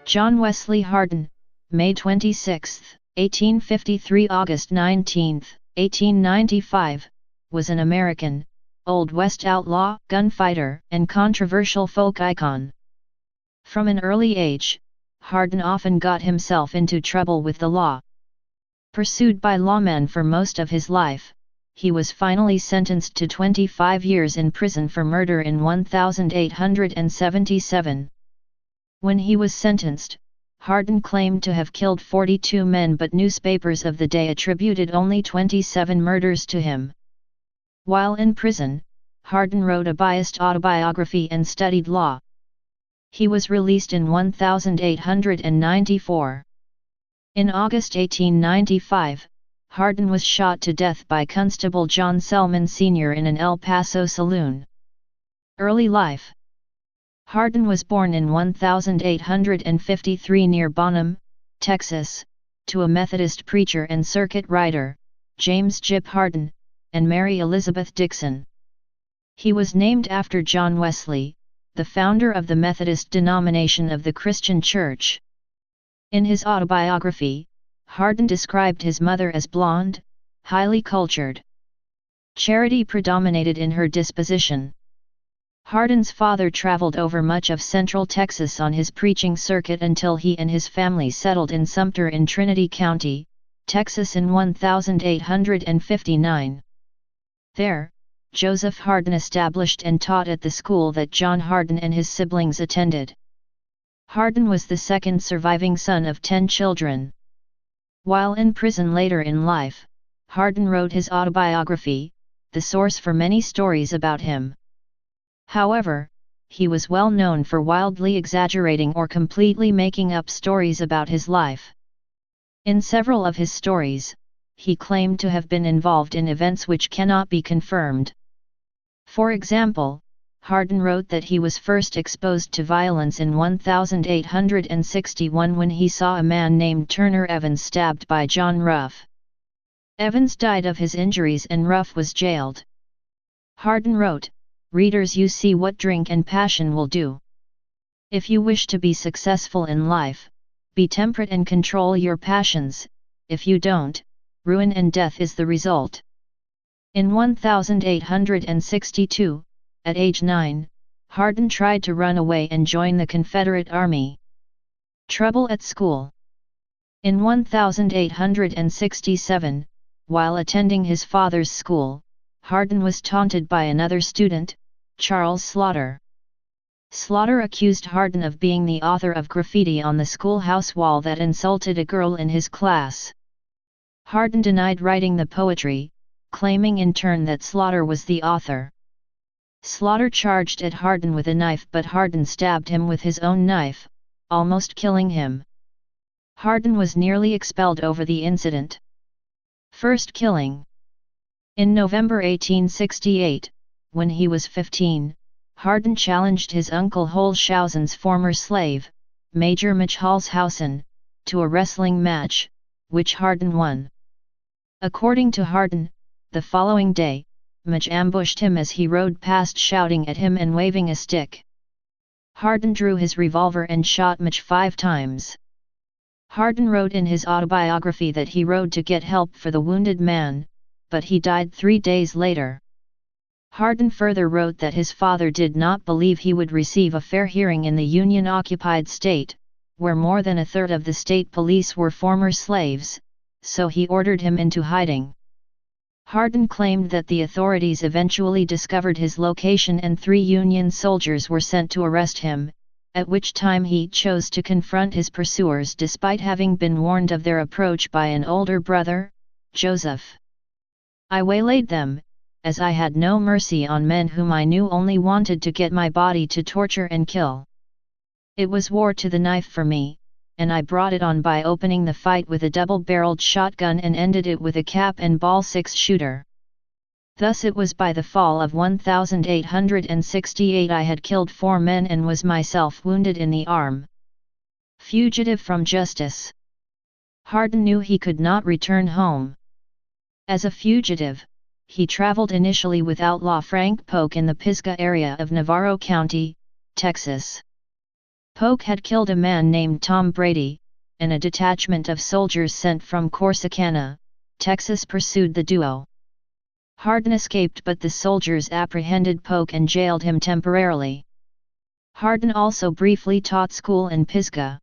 John Wesley Hardin, May 26, 1853 – August 19, 1895, was an American, Old West outlaw, gunfighter, and controversial folk icon. From an early age, Hardin often got himself into trouble with the law. Pursued by lawmen for most of his life, he was finally sentenced to 25 years in prison for murder in 1877. When he was sentenced, Hardin claimed to have killed 42 men, but newspapers of the day attributed only 27 murders to him. While in prison, Hardin wrote a biased autobiography and studied law. He was released in 1894. In August 1895, Hardin was shot to death by Constable John Selman Sr. in an El Paso saloon. Early life. Hardin was born in 1853 near Bonham, Texas, to a Methodist preacher and circuit rider, James Gyp Hardin, and Mary Elizabeth Dixon. He was named after John Wesley, the founder of the Methodist denomination of the Christian Church. In his autobiography, Hardin described his mother as blonde, highly cultured. Charity predominated in her disposition. Hardin's father traveled over much of central Texas on his preaching circuit until he and his family settled in Sumter in Trinity County, Texas in 1859. There, Joseph Hardin established and taught at the school that John Hardin and his siblings attended. Hardin was the second surviving son of 10 children. While in prison later in life, Hardin wrote his autobiography, the source for many stories about him. However, he was well known for wildly exaggerating or completely making up stories about his life. In several of his stories, he claimed to have been involved in events which cannot be confirmed. For example, Hardin wrote that he was first exposed to violence in 1861 when he saw a man named Turner Evans stabbed by John Ruff. Evans died of his injuries and Ruff was jailed. Hardin wrote, "Readers, you see what drink and passion will do. If you wish to be successful in life, be temperate and control your passions. If you don't, ruin and death is the result." In 1862, at age 9, Hardin tried to run away and join the Confederate Army. Trouble at school. In 1867, while attending his father's school, Hardin was taunted by another student, Charles Slaughter. Slaughter accused Hardin of being the author of graffiti on the schoolhouse wall that insulted a girl in his class. Hardin denied writing the poetry, claiming in turn that Slaughter was the author. Slaughter charged at Hardin with a knife, but Hardin stabbed him with his own knife, almost killing him. Hardin was nearly expelled over the incident. First killing. In November 1868, when he was 15, Hardin challenged his uncle Holshausen's former slave, Major Michalshausen, to a wrestling match, which Hardin won. According to Hardin, the following day, Mich ambushed him as he rode past shouting at him and waving a stick. Hardin drew his revolver and shot Mich 5 times. Hardin wrote in his autobiography that he rode to get help for the wounded man, but he died 3 days later. Hardin further wrote that his father did not believe he would receive a fair hearing in the Union-occupied state, where more than a third of the state police were former slaves, so he ordered him into hiding. Hardin claimed that the authorities eventually discovered his location and 3 Union soldiers were sent to arrest him, at which time he chose to confront his pursuers despite having been warned of their approach by an older brother, Joseph. "I waylaid them, as I had no mercy on men whom I knew only wanted to get my body to torture and kill. It was war to the knife for me, and I brought it on by opening the fight with a double-barreled shotgun and ended it with a cap and ball 6-shooter. Thus it was by the fall of 1868 I had killed 4 men and was myself wounded in the arm." Fugitive from justice. Hardin knew he could not return home. As a fugitive, he traveled initially with outlaw Frank Polk in the Pisgah area of Navarro County, Texas. Polk had killed a man named Tom Brady, and a detachment of soldiers sent from Corsicana, Texas pursued the duo. Hardin escaped, but the soldiers apprehended Polk and jailed him temporarily. Hardin also briefly taught school in Pisgah.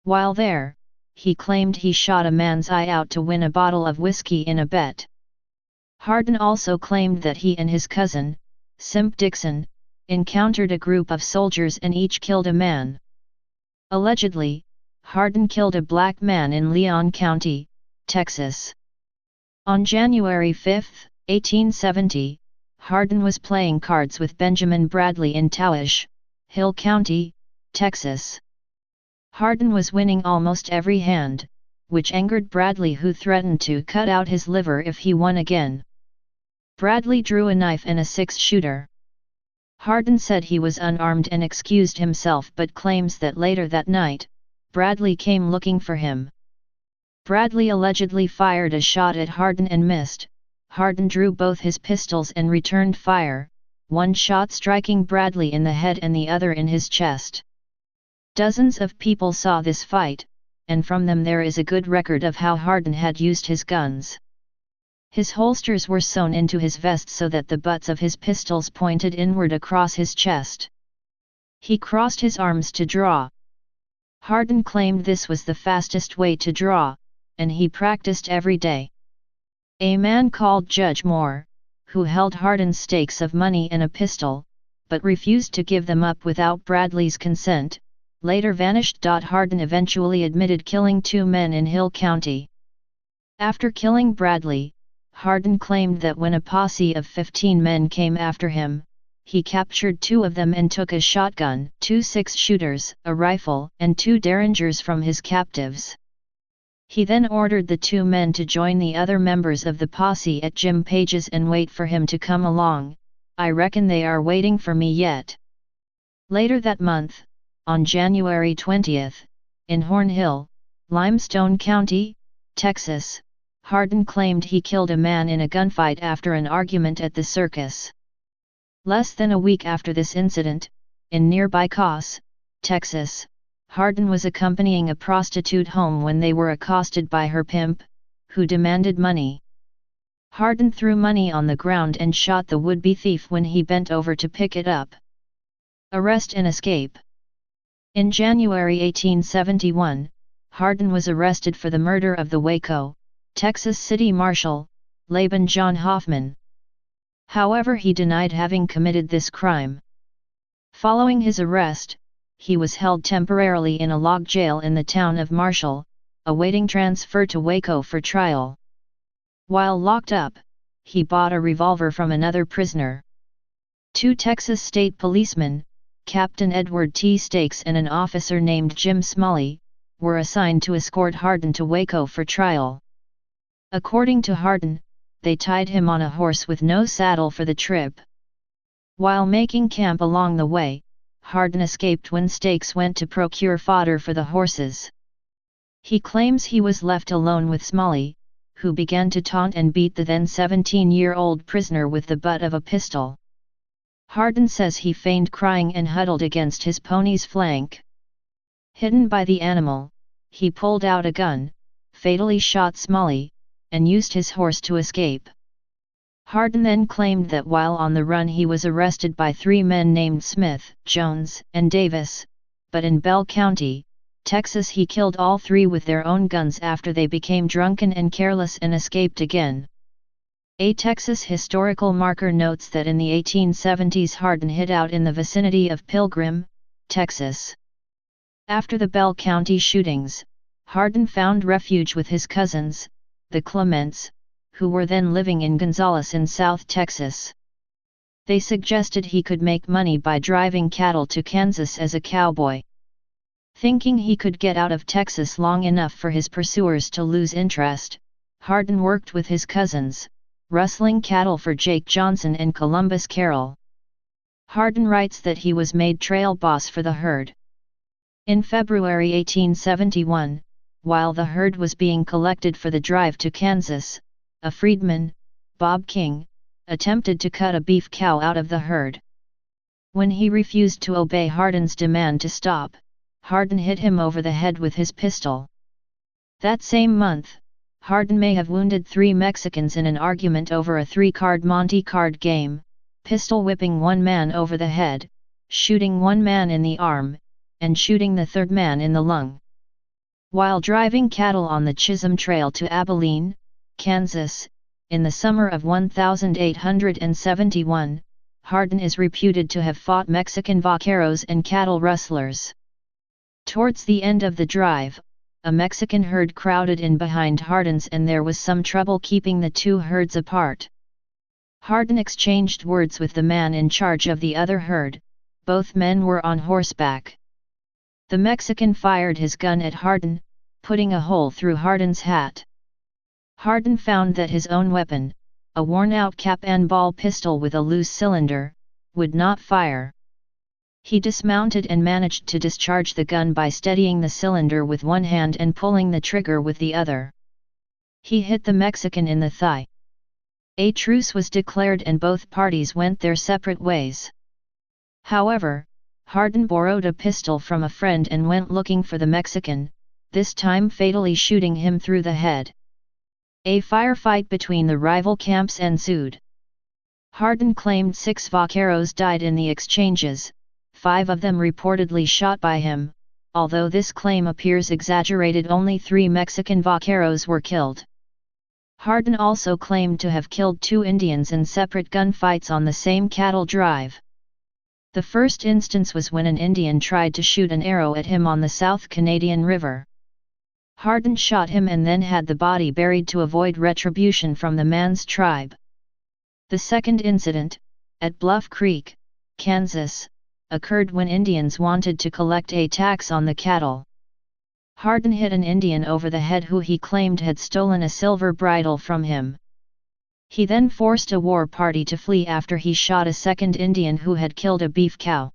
While there, he claimed he shot a man's eye out to win a bottle of whiskey in a bet. Hardin also claimed that he and his cousin, Simp Dixon, encountered a group of soldiers and each killed a man. Allegedly, Hardin killed a black man in Leon County, Texas. On January 5, 1870, Hardin was playing cards with Benjamin Bradley in Tawish, Hill County, Texas. Hardin was winning almost every hand, which angered Bradley, who threatened to cut out his liver if he won again. Bradley drew a knife and a six-shooter. Hardin said he was unarmed and excused himself, but claims that later that night, Bradley came looking for him. Bradley allegedly fired a shot at Hardin and missed. Hardin drew both his pistols and returned fire, one shot striking Bradley in the head and the other in his chest. Dozens of people saw this fight, and from them there is a good record of how Hardin had used his guns. His holsters were sewn into his vest so that the butts of his pistols pointed inward across his chest. He crossed his arms to draw. Hardin claimed this was the fastest way to draw, and he practiced every day. A man called Judge Moore, who held Hardin's stakes of money and a pistol, but refused to give them up without Bradley's consent, later vanished. Hardin eventually admitted killing 2 men in Hill County. After killing Bradley, Hardin claimed that when a posse of 15 men came after him, he captured 2 of them and took a shotgun, 2 six-shooters, a rifle, and 2 derringers from his captives. He then ordered the 2 men to join the other members of the posse at Jim Page's and wait for him to come along. "I reckon they are waiting for me yet." Later that month, on January 20, in Horn Hill, Limestone County, Texas, Hardin claimed he killed a man in a gunfight after an argument at the circus. Less than a week after this incident, in nearby Paso, Texas, Hardin was accompanying a prostitute home when they were accosted by her pimp, who demanded money. Hardin threw money on the ground and shot the would-be thief when he bent over to pick it up. Arrest and escape. In January 1871, Hardin was arrested for the murder of the Waco, Texas City Marshal, Laban John Hoffman. However, he denied having committed this crime. Following his arrest, he was held temporarily in a log jail in the town of Marshall, awaiting transfer to Waco for trial. While locked up, he bought a revolver from another prisoner. 2 Texas state policemen, Captain Edward T. Stakes and an officer named Jim Smalley, were assigned to escort Hardin to Waco for trial. According to Hardin, they tied him on a horse with no saddle for the trip. While making camp along the way, Hardin escaped when Stakes went to procure fodder for the horses. He claims he was left alone with Smalley, who began to taunt and beat the then 17-year-old prisoner with the butt of a pistol. Hardin says he feigned crying and huddled against his pony's flank. Hidden by the animal, he pulled out a gun, fatally shot Smalley, and used his horse to escape. Hardin then claimed that while on the run he was arrested by 3 men named Smith, Jones, and Davis, but in Bell County, Texas he killed all 3 with their own guns after they became drunken and careless and escaped again. A Texas historical marker notes that in the 1870s Hardin hid out in the vicinity of Pilgrim, Texas. After the Bell County shootings, Hardin found refuge with his cousins, the Clements, who were then living in Gonzales in South Texas. They suggested he could make money by driving cattle to Kansas as a cowboy. Thinking he could get out of Texas long enough for his pursuers to lose interest, Hardin worked with his cousins, rustling cattle for Jake Johnson and Columbus Carroll. Hardin writes that he was made trail boss for the herd. In February 1871, while the herd was being collected for the drive to Kansas, a freedman, Bob King, attempted to cut a beef cow out of the herd. When he refused to obey Hardin's demand to stop, Hardin hit him over the head with his pistol. That same month, Hardin may have wounded 3 Mexicans in an argument over a 3-card Monte card game, pistol whipping one man over the head, shooting one man in the arm, and shooting the third man in the lung. While driving cattle on the Chisholm Trail to Abilene, Kansas, in the summer of 1871, Hardin is reputed to have fought Mexican vaqueros and cattle rustlers. Towards the end of the drive, a Mexican herd crowded in behind Hardin's and there was some trouble keeping the two herds apart. Hardin exchanged words with the man in charge of the other herd. Both men were on horseback. The Mexican fired his gun at Hardin, putting a hole through Hardin's hat. Hardin found that his own weapon, a worn-out cap-and-ball pistol with a loose cylinder, would not fire. He dismounted and managed to discharge the gun by steadying the cylinder with one hand and pulling the trigger with the other. He hit the Mexican in the thigh. A truce was declared and both parties went their separate ways. However, Hardin borrowed a pistol from a friend and went looking for the Mexican, this time fatally shooting him through the head. A firefight between the rival camps ensued. Hardin claimed 6 vaqueros died in the exchanges, 5 of them reportedly shot by him. Although this claim appears exaggerated, only 3 Mexican vaqueros were killed. Hardin also claimed to have killed 2 Indians in separate gunfights on the same cattle drive. The first instance was when an Indian tried to shoot an arrow at him on the South Canadian River. Hardin shot him and then had the body buried to avoid retribution from the man's tribe. The second incident, at Bluff Creek, Kansas, occurred when Indians wanted to collect a tax on the cattle. Hardin hit an Indian over the head who he claimed had stolen a silver bridle from him. He then forced a war party to flee after he shot a second Indian who had killed a beef cow.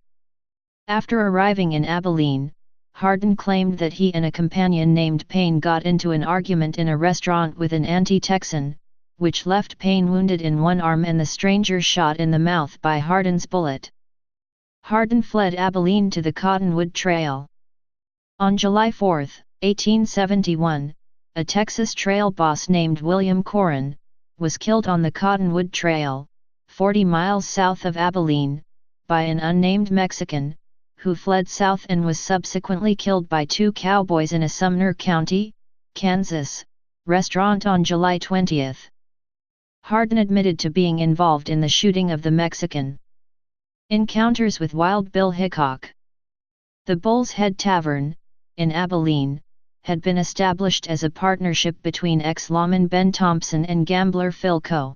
After arriving in Abilene, Hardin claimed that he and a companion named Payne got into an argument in a restaurant with an anti-Texan, which left Payne wounded in one arm and the stranger shot in the mouth by Hardin's bullet. Hardin fled Abilene to the Cottonwood Trail. On July 4, 1871, a Texas trail boss named William Corrin was killed on the Cottonwood Trail, 40 miles south of Abilene, by an unnamed Mexican, who fled south and was subsequently killed by 2 cowboys in a Sumner County, Kansas, restaurant on July 20. Hardin admitted to being involved in the shooting of the Mexican. Encounters with Wild Bill Hickok. The Bull's Head Tavern, in Abilene, had been established as a partnership between ex-lawman Ben Thompson and gambler Phil Coe.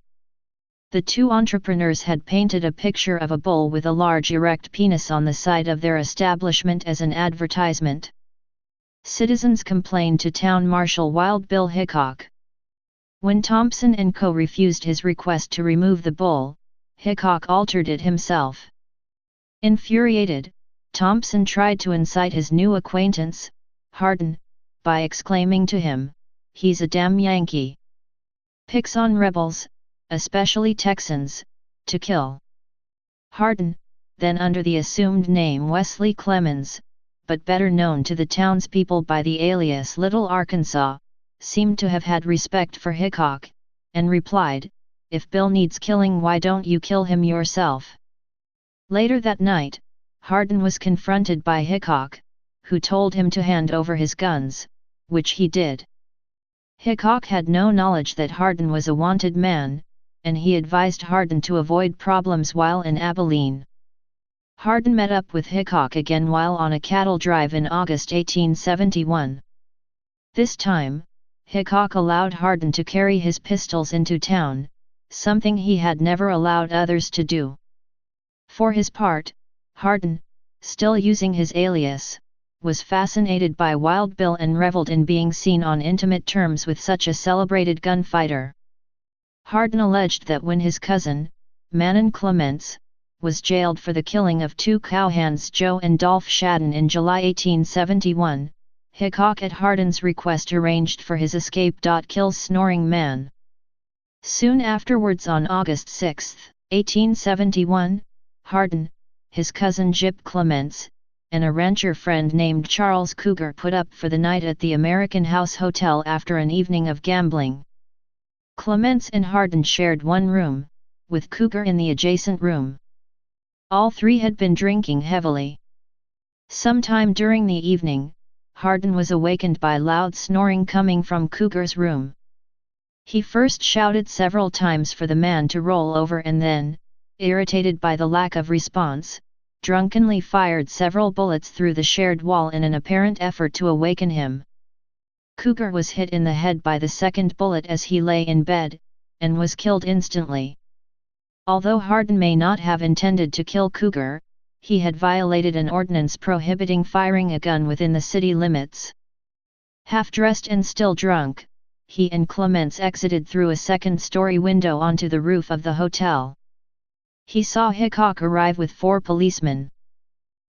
The two entrepreneurs had painted a picture of a bull with a large erect penis on the side of their establishment as an advertisement. Citizens complained to Town Marshal Wild Bill Hickok. When Thompson and Co. refused his request to remove the bull, Hickok altered it himself. Infuriated, Thompson tried to incite his new acquaintance, Hardin, by exclaiming to him, "He's a damn Yankee. Picks on rebels, especially Texans, to kill." Hardin, then under the assumed name Wesley Clemens, but better known to the townspeople by the alias Little Arkansas, seemed to have had respect for Hickok, and replied, "If Bill needs killing, why don't you kill him yourself?" Later that night, Hardin was confronted by Hickok, who told him to hand over his guns, which he did. Hickok had no knowledge that Hardin was a wanted man, and he advised Hardin to avoid problems while in Abilene. Hardin met up with Hickok again while on a cattle drive in August 1871. This time, Hickok allowed Hardin to carry his pistols into town, something he had never allowed others to do. For his part, Hardin, still using his alias, was fascinated by Wild Bill and reveled in being seen on intimate terms with such a celebrated gunfighter. Hardin alleged that when his cousin, Manon Clements, was jailed for the killing of 2 cowhands Joe and Dolph Shadden in July 1871, Hickok at Hardin's request arranged for his escape. Kills snoring man. Soon afterwards, on August 6, 1871, Hardin, his cousin Gyp Clements, and a rancher friend named Charles Cougar put up for the night at the American House Hotel after an evening of gambling. Clements and Hardin shared one room, with Cougar in the adjacent room. All three had been drinking heavily. Sometime during the evening, Hardin was awakened by loud snoring coming from Cougar's room. He first shouted several times for the man to roll over and then, irritated by the lack of response, drunkenly fired several bullets through the shared wall in an apparent effort to awaken him. Cougar was hit in the head by the second bullet as he lay in bed, and was killed instantly. Although Hardin may not have intended to kill Cougar, he had violated an ordinance prohibiting firing a gun within the city limits. Half-dressed and still drunk, he and Clements exited through a second-story window onto the roof of the hotel. He saw Hickok arrive with 4 policemen.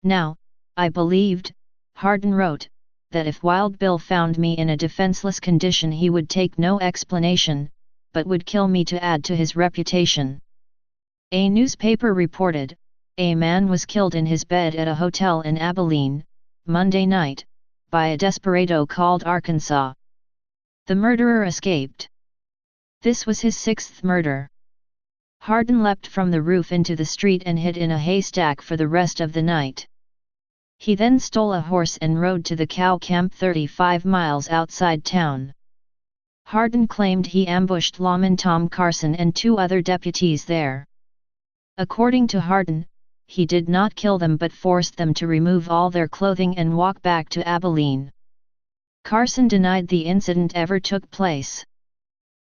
Now, I believed, Hardin wrote, that if Wild Bill found me in a defenseless condition he would take no explanation, but would kill me to add to his reputation. A newspaper reported, a man was killed in his bed at a hotel in Abilene, Monday night, by a desperado called Arkansas. The murderer escaped. This was his 6th murder. Hardin leapt from the roof into the street and hid in a haystack for the rest of the night. He then stole a horse and rode to the cow camp 35 miles outside town. Hardin claimed he ambushed lawman Tom Carson and 2 other deputies there. According to Hardin, he did not kill them but forced them to remove all their clothing and walk back to Abilene. Carson denied the incident ever took place.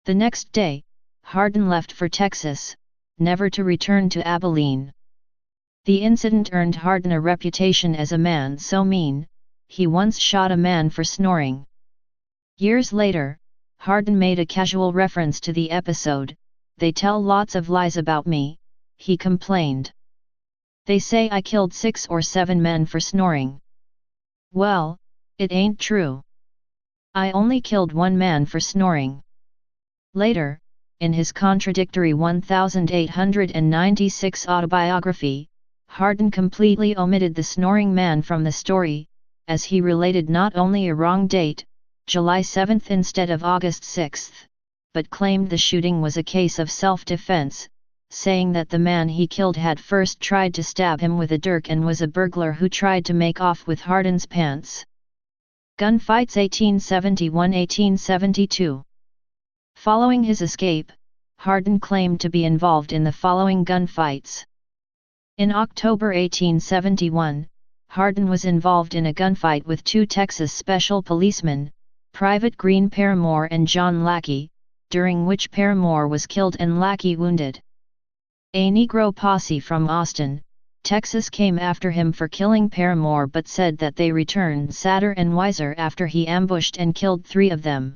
The next day, Hardin left for Texas, never to return to Abilene. The incident earned Hardin a reputation as a man so mean, he once shot a man for snoring. Years later, Hardin made a casual reference to the episode. "They tell lots of lies about me," he complained. "They say I killed 6 or 7 men for snoring. Well, it ain't true. I only killed 1 man for snoring." Later, in his contradictory 1896 autobiography, Hardin completely omitted the snoring man from the story, as he related not only a wrong date, July 7 instead of August 6, but claimed the shooting was a case of self-defense, saying that the man he killed had first tried to stab him with a dirk and was a burglar who tried to make off with Hardin's pants. Gunfights 1871–1872. Following his escape, Hardin claimed to be involved in the following gunfights. In October 1871, Hardin was involved in a gunfight with 2 Texas special policemen, Private Green Paramore and John Lackey, during which Paramore was killed and Lackey wounded. A Negro posse from Austin, Texas came after him for killing Paramore but said that they returned sadder and wiser after he ambushed and killed 3 of them.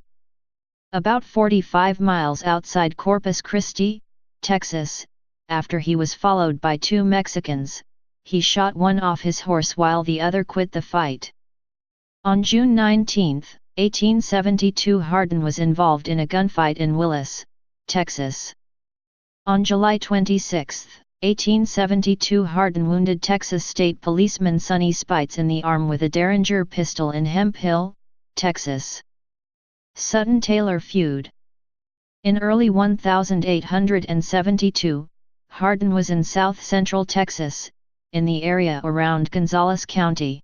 About 45 miles outside Corpus Christi, Texas, after he was followed by 2 Mexicans, he shot one off his horse while the other quit the fight. On June 19, 1872, Hardin was involved in a gunfight in Willis, Texas. On July 26, 1872, Hardin wounded Texas State Policeman Sonny Spites in the arm with a Derringer pistol in Hemp Hill, Texas. Sutton-Taylor feud. In early 1872, Hardin was in south-central Texas, in the area around Gonzales County.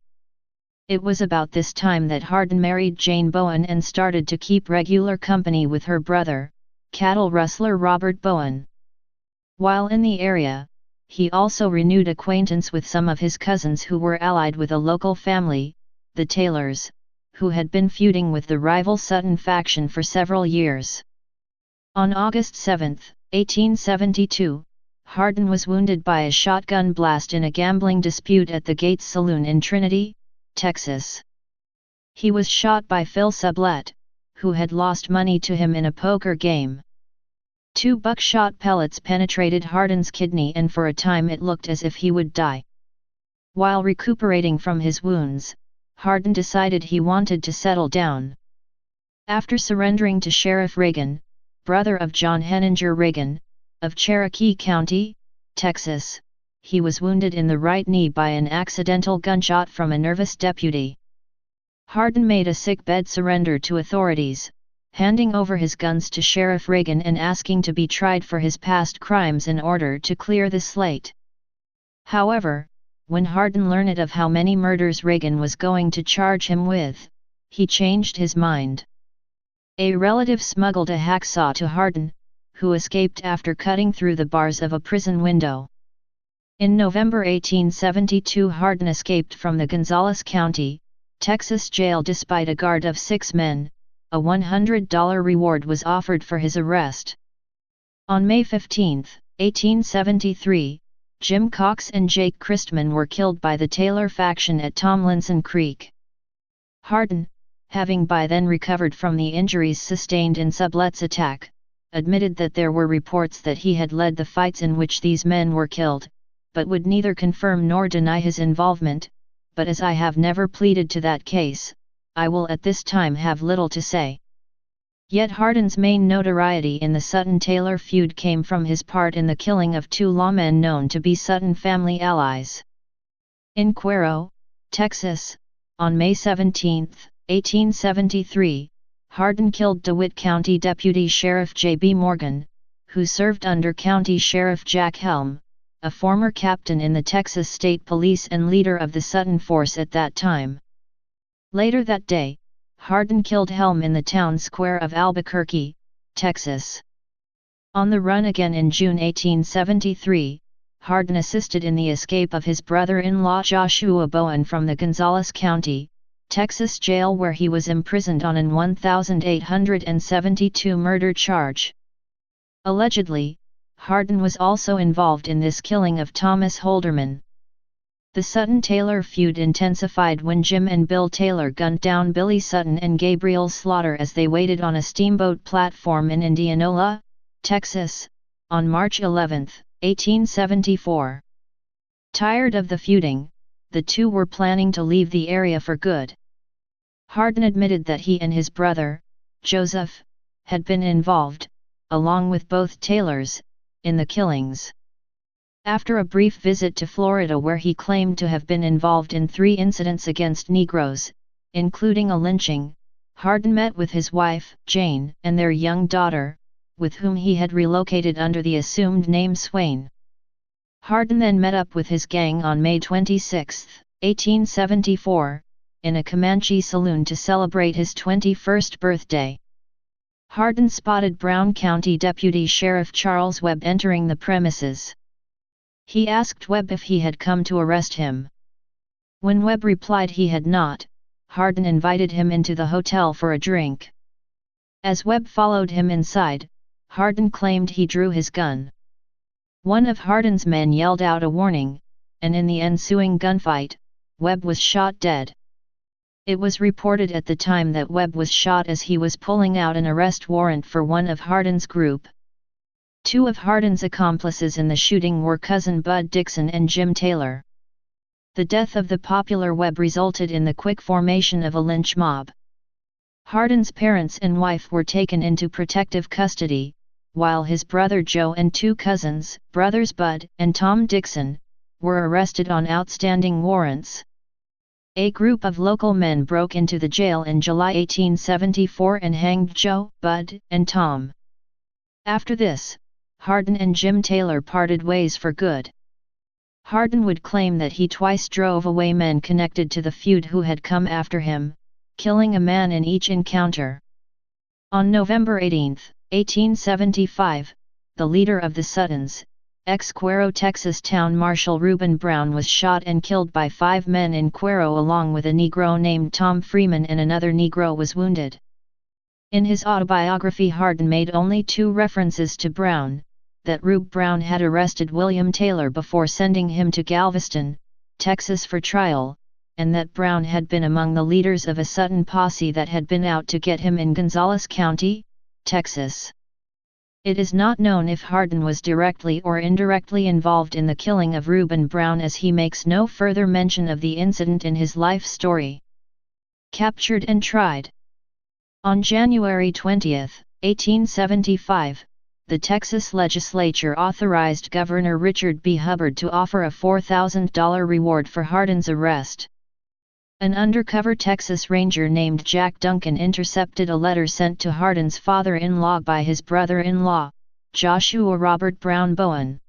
It was about this time that Hardin married Jane Bowen and started to keep regular company with her brother, cattle rustler Robert Bowen. While in the area, he also renewed acquaintance with some of his cousins who were allied with a local family, the Tailors, who had been feuding with the rival Sutton faction for several years. On August 7, 1872, Hardin was wounded by a shotgun blast in a gambling dispute at the Gates Saloon in Trinity, Texas. He was shot by Phil Sublette, who had lost money to him in a poker game. 2 buckshot pellets penetrated Hardin's kidney and for a time it looked as if he would die. While recuperating from his wounds, Hardin decided he wanted to settle down. After surrendering to Sheriff Reagan, brother of John Henninger Reagan, of Cherokee County, Texas, he was wounded in the right knee by an accidental gunshot from a nervous deputy. Hardin made a sick-bed surrender to authorities, handing over his guns to Sheriff Reagan and asking to be tried for his past crimes in order to clear the slate. However, when Hardin learned of how many murders Reagan was going to charge him with, he changed his mind. A relative smuggled a hacksaw to Hardin, who escaped after cutting through the bars of a prison window. In November 1872, Hardin escaped from the Gonzales County, Texas jail despite a guard of 6 men. A $100 reward was offered for his arrest. On May 15, 1873, Jim Cox and Jake Christman were killed by the Tailor faction at Tomlinson Creek. Hardin, having by then recovered from the injuries sustained in Sublet's attack, admitted that there were reports that he had led the fights in which these men were killed, but would neither confirm nor deny his involvement. But as I have never pleaded to that case, I will at this time have little to say. Yet Hardin's main notoriety in the Sutton-Taylor feud came from his part in the killing of 2 lawmen known to be Sutton family allies. In Cuero, Texas, on May 17, 1873, Hardin killed DeWitt County Deputy Sheriff J.B. Morgan, who served under County Sheriff Jack Helm, a former captain in the Texas State Police and leader of the Sutton Force at that time. Later that day, Hardin killed Helm in the town square of Albuquerque, Texas. On the run again in June 1873, Hardin assisted in the escape of his brother-in-law Joshua Bowen from the Gonzales County, Texas jail where he was imprisoned on an 1872 murder charge. Allegedly, Hardin was also involved in this killing of Thomas Holderman. The Sutton-Taylor feud intensified when Jim and Bill Taylor gunned down Billy Sutton and Gabriel Slaughter as they waited on a steamboat platform in Indianola, Texas, on March 11, 1874. Tired of the feuding, the two were planning to leave the area for good. Hardin admitted that he and his brother, Joseph, had been involved, along with both Taylors, in the killings. After a brief visit to Florida where he claimed to have been involved in 3 incidents against Negroes, including a lynching, Hardin met with his wife, Jane, and their young daughter, with whom he had relocated under the assumed name Swain. Hardin then met up with his gang on May 26, 1874, in a Comanche saloon to celebrate his 21st birthday. Hardin spotted Brown County Deputy Sheriff Charles Webb entering the premises. He asked Webb if he had come to arrest him. When Webb replied he had not, Hardin invited him into the hotel for a drink. As Webb followed him inside, Hardin claimed he drew his gun. One of Hardin's men yelled out a warning, and in the ensuing gunfight, Webb was shot dead. It was reported at the time that Webb was shot as he was pulling out an arrest warrant for one of Hardin's group. 2 of Hardin's accomplices in the shooting were cousin Bud Dixon and Jim Taylor. The death of the popular Webb resulted in the quick formation of a lynch mob. Hardin's parents and wife were taken into protective custody, while his brother Joe and 2 cousins, brothers Bud and Tom Dixon, were arrested on outstanding warrants. A group of local men broke into the jail in July 1874 and hanged Joe, Bud, and Tom. After this, Hardin and Jim Taylor parted ways for good. Hardin would claim that he twice drove away men connected to the feud who had come after him, killing a man in each encounter. On November 18, 1875, the leader of the Suttons, ex-Cuero Texas Town Marshal Reuben Brown was shot and killed by 5 men in Cuero along with a Negro named Tom Freeman, and another Negro was wounded. In his autobiography, Hardin made only 2 references to Brown: that Rube Brown had arrested William Taylor before sending him to Galveston, Texas for trial, and that Brown had been among the leaders of a Sutton posse that had been out to get him in Gonzales County, Texas. It is not known if Hardin was directly or indirectly involved in the killing of Reuben Brown, as he makes no further mention of the incident in his life story. Captured and tried. On January 20, 1875, the Texas legislature authorized Governor Richard B. Hubbard to offer a $4,000 reward for Hardin's arrest. An undercover Texas Ranger named Jack Duncan intercepted a letter sent to Hardin's father-in-law by his brother-in-law, Joshua Robert Brown Bowen.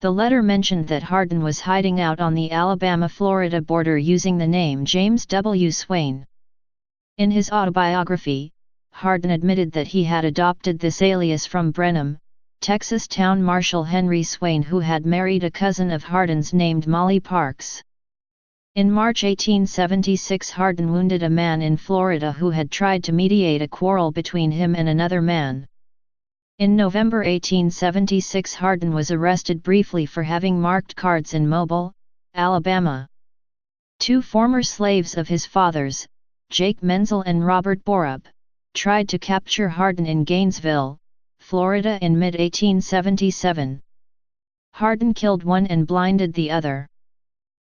The letter mentioned that Hardin was hiding out on the Alabama-Florida border using the name James W. Swain. In his autobiography, Hardin admitted that he had adopted this alias from Brenham, Texas town marshal Henry Swain, who had married a cousin of Hardin's named Molly Parks. In March 1876, Hardin wounded a man in Florida who had tried to mediate a quarrel between him and another man. In November 1876, Hardin was arrested briefly for having marked cards in Mobile, Alabama. Two former slaves of his father's, Jake Menzel and Robert Borup, tried to capture Hardin in Gainesville, Florida in mid-1877. Hardin killed one and blinded the other.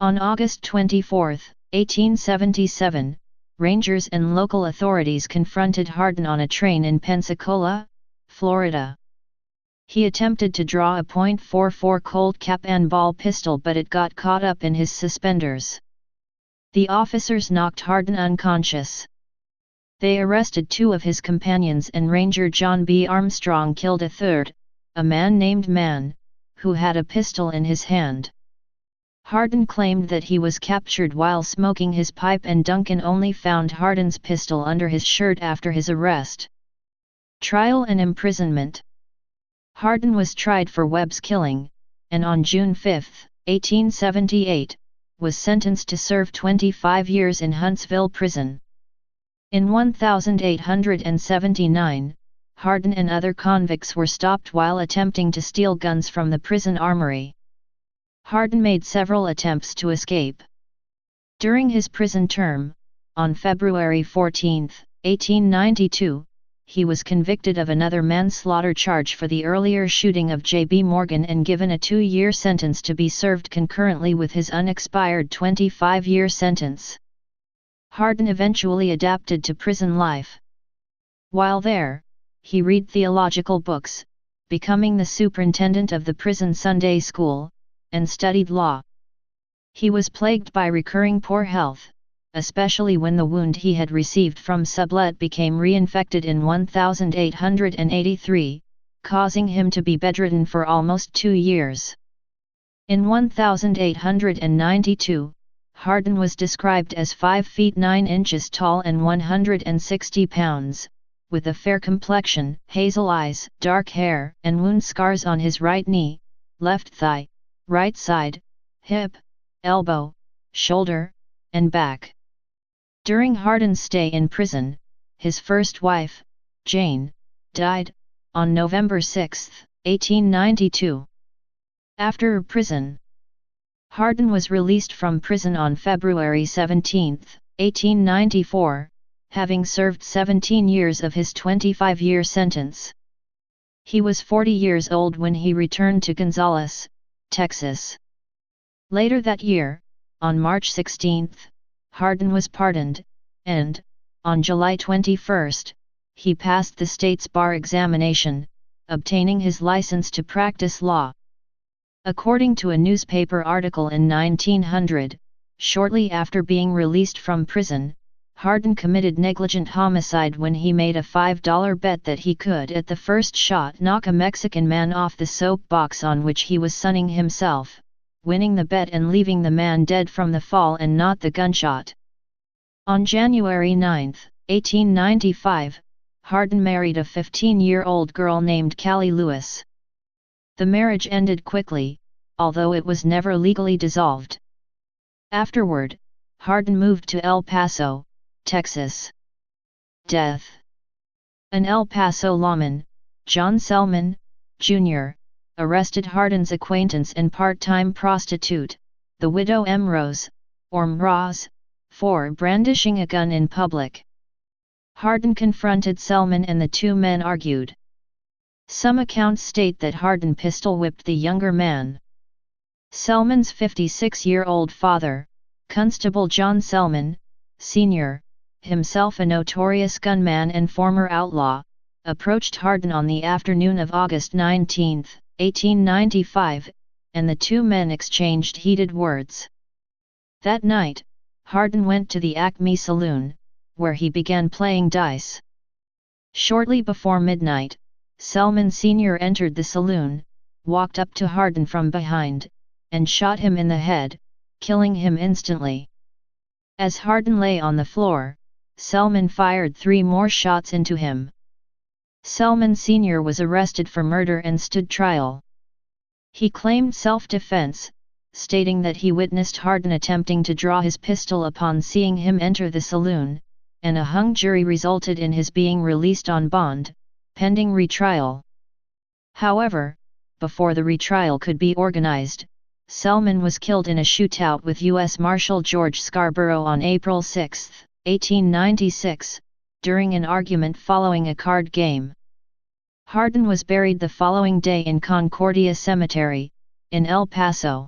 On August 24, 1877, Rangers and local authorities confronted Hardin on a train in Pensacola, Florida. He attempted to draw a .44 Colt cap and ball pistol, but it got caught up in his suspenders. The officers knocked Hardin unconscious. They arrested two of his companions, and Ranger John B. Armstrong killed a third, a man named Mann, who had a pistol in his hand. Hardin claimed that he was captured while smoking his pipe, and Duncan only found Hardin's pistol under his shirt after his arrest. Trial and imprisonment. Hardin was tried for Webb's killing, and on June 5, 1878, was sentenced to serve 25 years in Huntsville prison. In 1879, Hardin and other convicts were stopped while attempting to steal guns from the prison armory. Hardin made several attempts to escape. During his prison term, on February 14, 1892, he was convicted of another manslaughter charge for the earlier shooting of J.B. Morgan and given a 2-year sentence to be served concurrently with his unexpired 25-year sentence. Hardin eventually adapted to prison life. While there, he read theological books, becoming the superintendent of the prison Sunday school, and studied law. He was plagued by recurring poor health, especially when the wound he had received from sublet became reinfected in 1883, causing him to be bedridden for almost 2 years. In 1892, Hardin was described as 5 feet 9 inches tall and 160 pounds, with a fair complexion, hazel eyes, dark hair, and wound scars on his right knee, left thigh, right side, hip, elbow, shoulder, and back. During Hardin's stay in prison, his first wife, Jane, died, on November 6, 1892. After prison, Hardin was released from prison on February 17, 1894, having served 17 years of his 25-year sentence. He was 40 years old when he returned to Gonzales, Texas. Later that year, on March 16, Hardin was pardoned, and, on July 21, he passed the state's bar examination, obtaining his license to practice law. According to a newspaper article in 1900, shortly after being released from prison, Hardin committed negligent homicide when he made a $5 bet that he could at the first shot knock a Mexican man off the soap box on which he was sunning himself, winning the bet and leaving the man dead from the fall and not the gunshot. On January 9, 1895, Hardin married a 15-year-old girl named Callie Lewis. The marriage ended quickly, although it was never legally dissolved. Afterward, Hardin moved to El Paso, Texas. Death. An El Paso lawman, John Selman, Jr., arrested Hardin's acquaintance and part-time prostitute, the widow M. Rose, or Mroz, for brandishing a gun in public. Hardin confronted Selman and the two men argued. Some accounts state that Hardin pistol-whipped the younger man. Selman's 56-year-old father, Constable John Selman, Sr., himself a notorious gunman and former outlaw, approached Hardin on the afternoon of August 19, 1895, and the two men exchanged heated words. That night, Hardin went to the Acme Saloon, where he began playing dice. Shortly before midnight, Selman Sr. entered the saloon, walked up to Hardin from behind, and shot him in the head, killing him instantly. As Hardin lay on the floor, Selman fired 3 more shots into him. Selman Sr. was arrested for murder and stood trial. He claimed self-defense, stating that he witnessed Hardin attempting to draw his pistol upon seeing him enter the saloon, and a hung jury resulted in his being released on bond, pending retrial. However, before the retrial could be organized, Selman was killed in a shootout with U.S. Marshal George Scarborough on April 6, 1896, during an argument following a card game. Hardin was buried the following day in Concordia Cemetery, in El Paso.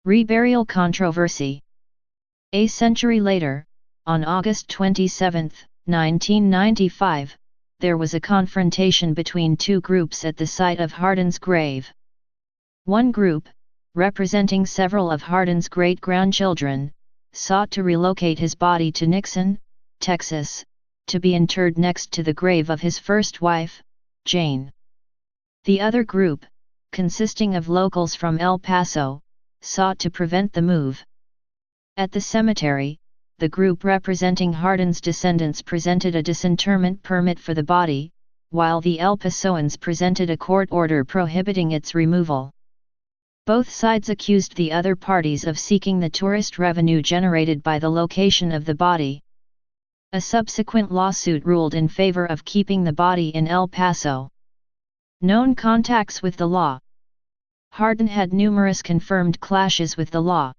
Reburial controversy. A century later, on August 27, 1995, there was a confrontation between two groups at the site of Hardin's grave. One group, representing several of Hardin's great-grandchildren, sought to relocate his body to Nixon, Texas, to be interred next to the grave of his first wife, Jane. The other group, consisting of locals from El Paso, sought to prevent the move. At the cemetery, the group representing Hardin's descendants presented a disinterment permit for the body, while the El Pasoans presented a court order prohibiting its removal. Both sides accused the other parties of seeking the tourist revenue generated by the location of the body. A subsequent lawsuit ruled in favor of keeping the body in El Paso. Known contacts with the law. Hardin had numerous confirmed clashes with the law.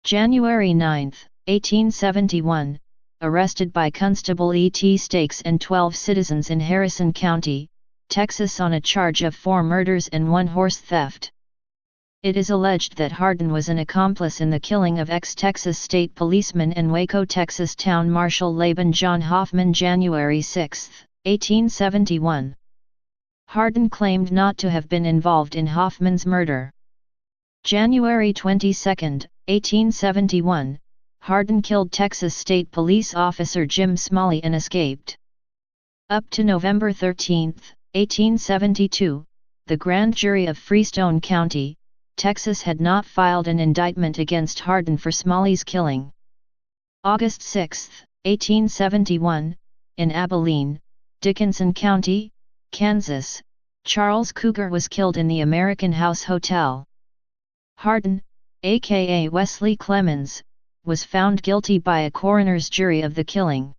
January 9, 1871, arrested by Constable E.T. Stakes and 12 citizens in Harrison County, Texas on a charge of 4 murders and 1 horse theft. It is alleged that Hardin was an accomplice in the killing of ex-Texas State Policeman and Waco, Texas Town Marshal Laban John Hoffman January 6, 1871. Hardin claimed not to have been involved in Hoffman's murder. January 22, 1871, Hardin killed Texas State Police Officer Jim Smalley and escaped. Up to November 13, 1872, the grand jury of Freestone County, Texas had not filed an indictment against Hardin for Smalley's killing. August 6, 1871, in Abilene, Dickinson County, Kansas, Charles Cougar was killed in the American House Hotel. Hardin, aka Wesley Clemens, was found guilty by a coroner's jury of the killing.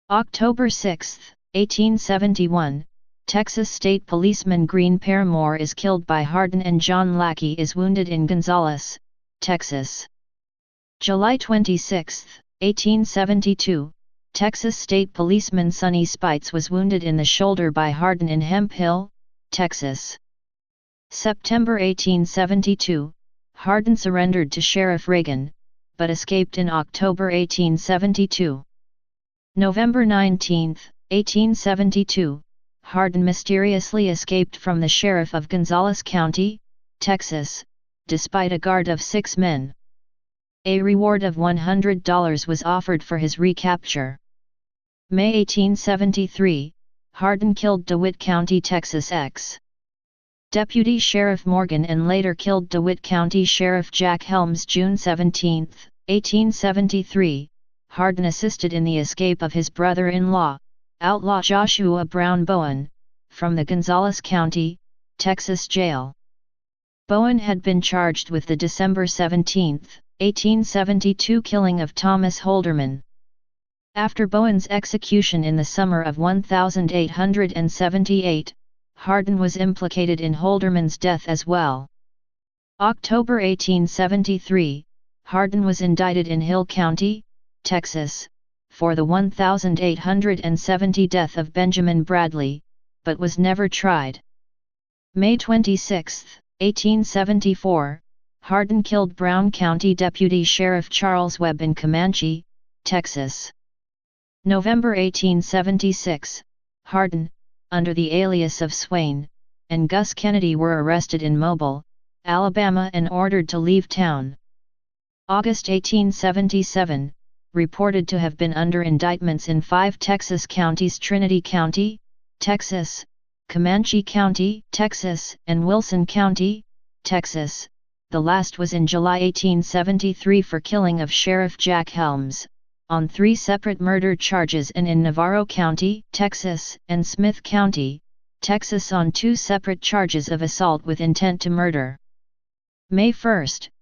October 6, 1871, Texas State Policeman Green Paramore is killed by Hardin and John Lackey is wounded in Gonzales, Texas. July 26, 1872, Texas State Policeman Sonny Spites was wounded in the shoulder by Hardin in Hemp Hill, Texas. September 1872, Hardin surrendered to Sheriff Reagan, but escaped in October 1872. November 19, 1872, Hardin mysteriously escaped from the sheriff of Gonzales County, Texas, despite a guard of 6 men. A reward of $100 was offered for his recapture. May 1873, Hardin killed DeWitt County, Texas Deputy Sheriff Morgan and later killed DeWitt County Sheriff Jack Helms. June 17, 1873, Hardin assisted in the escape of his brother-in-law, outlaw Joshua Brown Bowen, from the Gonzales County, Texas jail. Bowen had been charged with the December 17, 1872 killing of Thomas Holderman. After Bowen's execution in the summer of 1878, Hardin was implicated in Holderman's death as well. October 1873, Hardin was indicted in Hill County, Texas, for the 1870 death of Benjamin Bradley, but was never tried. May 26, 1874, Hardin killed Brown County Deputy Sheriff Charles Webb in Comanche, Texas. November 1876, Hardin, under the alias of Swain, and Gus Kennedy were arrested in Mobile, Alabama and ordered to leave town. August 1877, reported to have been under indictments in 5 Texas counties: Trinity County, Texas, Comanche County, Texas, and Wilson County, Texas. The last was in July 1873 for killing of Sheriff Jack Helms, on 3 separate murder charges, and in Navarro County, Texas, and Smith County, Texas on 2 separate charges of assault with intent to murder. May 1,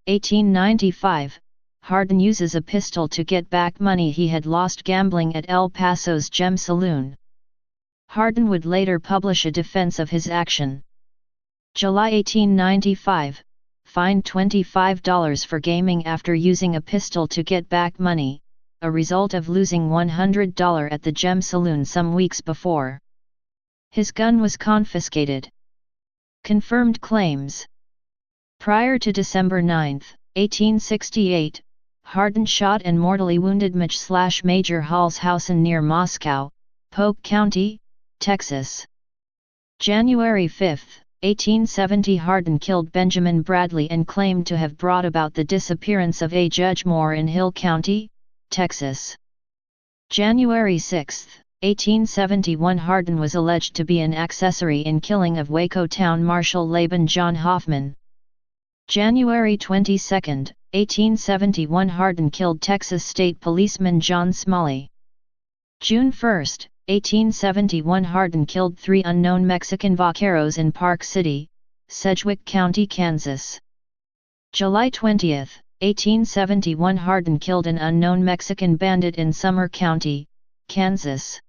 1895, Hardin uses a pistol to get back money he had lost gambling at El Paso's Gem Saloon. Hardin would later publish a defense of his action. July 1895, fined $25 for gaming after using a pistol to get back money, a result of losing $100 at the Gem Saloon some weeks before. His gun was confiscated. Confirmed claims. Prior to December 9, 1868, Hardin shot and mortally wounded Major Halshausen near Moscow, Polk County, Texas. January 5, 1870, Hardin killed Benjamin Bradley and claimed to have brought about the disappearance of a Judge Moore in Hill County, Texas. January 6, 1871, Hardin was alleged to be an accessory in killing of Waco Town Marshal Laban John Hoffman. January 22, 1871, Hardin killed Texas State Policeman John Smalley. June 1, 1871, Hardin killed 3 unknown Mexican vaqueros in Park City, Sedgwick County, Kansas. July 20, 1871, Hardin killed an unknown Mexican bandit in Summer County, Kansas.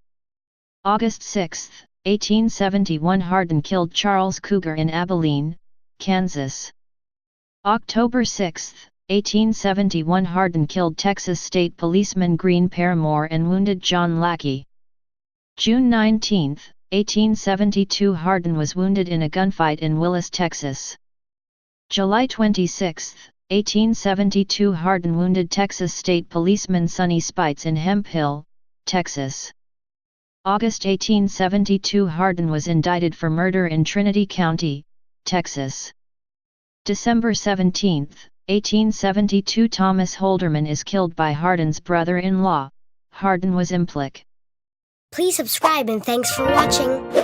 August 6, 1871, Hardin killed Charles Cougar in Abilene, Kansas. October 6, 1871, Hardin killed Texas State Policeman Green Paramore and wounded John Lackey. June 19, 1872, Hardin was wounded in a gunfight in Willis, Texas. July 26, 1872, Hardin wounded Texas State Policeman Sonny Spites in Hemp Hill, Texas. August 1872, Hardin was indicted for murder in Trinity County, Texas. December 17, 1872, Thomas Holderman is killed by Hardin's brother-in-law. Hardin was implic. Please subscribe and thanks for watching.